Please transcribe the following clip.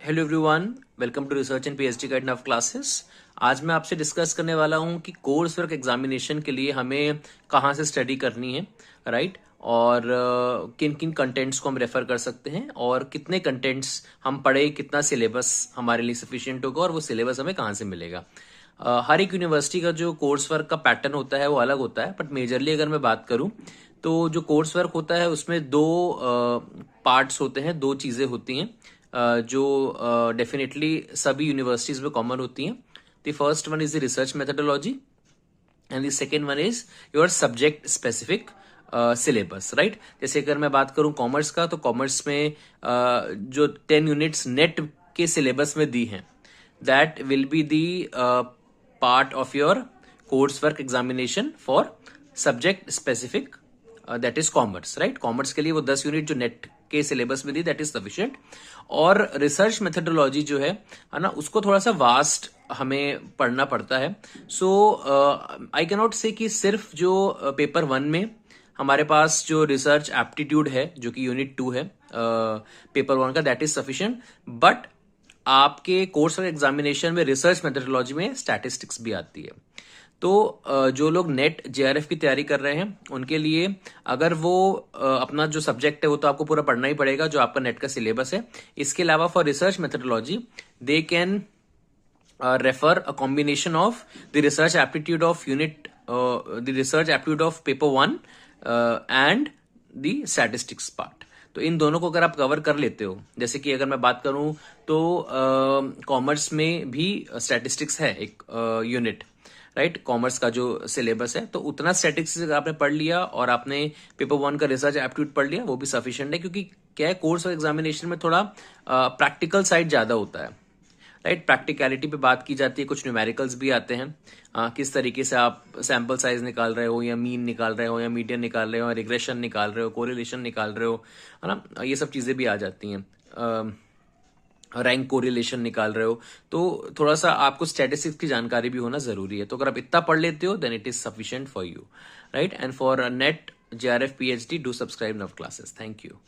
Hello everyone, welcome to research and PhD guide of classes. आज मैं आपसे discuss करने वाला हूं कि कोर्स वर्क एग्जामिनेशन के लिए हमें कहां से स्टडी करनी है, राइट? और किन किन कंटेंट्स को हम रेफर कर सकते हैं और कितने कंटेंट्स हम पढ़े, कितना सिलेबस हमारे लिए सफिशिएंट होगा और वो सिलेबस हमें कहाँ से मिलेगा। हर एक यूनिवर्सिटी का जो कोर्स वर्क का पैटर्न होता है वो अलग होता है, बट मेजरली अगर मैं बात करूं तो जो कोर्स वर्क होता है उसमें दो पार्ट्स होते हैं, दो चीजें होती हैं जो डेफिनेटली सभी यूनिवर्सिटीज में कॉमन होती हैं। The first one is the research methodology and the second one is your subject specific syllabus, right? जैसे अगर मैं बात करूं कॉमर्स का, तो कॉमर्स में जो 10 यूनिट्स नेट के सिलेबस में दी हैं, that will be the part of your course work examination for subject specific, that is commerce, right? Commerce के लिए वो 10 यूनिट जो नेट के सिलेबस में दी, दैट इज सफिशिएंट। और रिसर्च मेथोडोलॉजी जो है ना, उसको थोड़ा सा वास्ट हमें पढ़ना पड़ता है। सो आई कैन नॉट से कि सिर्फ जो पेपर 1 में हमारे पास जो रिसर्च एप्टीट्यूड है, जो कि यूनिट 2 है पेपर 1 का, दैट इज सफिशिएंट। बट आपके कोर्स ऑफ एग्जामिनेशन में रिसर्च मेथोडोलॉजी में स्टैटिस्टिक्स भी आती है। तो जो लोग नेट जेआरएफ की तैयारी कर रहे हैं उनके लिए अगर वो अपना जो सब्जेक्ट है वो तो आपको पूरा पढ़ना ही पड़ेगा, जो आपका नेट का सिलेबस है। इसके अलावा for research methodology they can refer a combination of the research aptitude of unit, the research aptitude of paper 1 and the statistics part. तो इन दोनों को अगर आप कवर कर लेते हो, जैसे कि अगर मैं बात करूं तो कॉमर्स में भी स्टैटिस्टिक्स है एक यूनिट, राइट? कॉमर्स का जो सिलेबस है, तो उतना स्टैटिस्टिक्स आपने पढ़ लिया और आपने पेपर 1 का रिसर्च एप्टीट्यूड पढ़ लिया, वो भी सफिशिएंट है। क्योंकि क्या है, कोर्स और एग्जामिनेशन में थोड़ा प्रैक्टिकल साइड ज्यादा होता है, राइट? प्रैक्टिकलिटी पे बात की जाती है, कुछ न्यूमेरिकल्स भी आते हैं, किस तरीके से आप सैंपल साइज निकाल रहे हो, या मीन निकाल रहे हो, या मीडियन निकाल रहे हो, या रिग्रेशन निकाल रहे हो, कोरिलेशन निकाल रहे हो, है ना? ये सब चीजें भी आ जाती हैं। रैंक कोरिलेशन निकाल रहे हो, तो थोड़ा सा आपको स्टैटिस्टिक्स की जानकारी भी होना जरूरी है। तो अगर आप इतना पढ़ लेते हो then it is sufficient for you, right? And for NET JRF PhD do subscribe now classes. Thank you.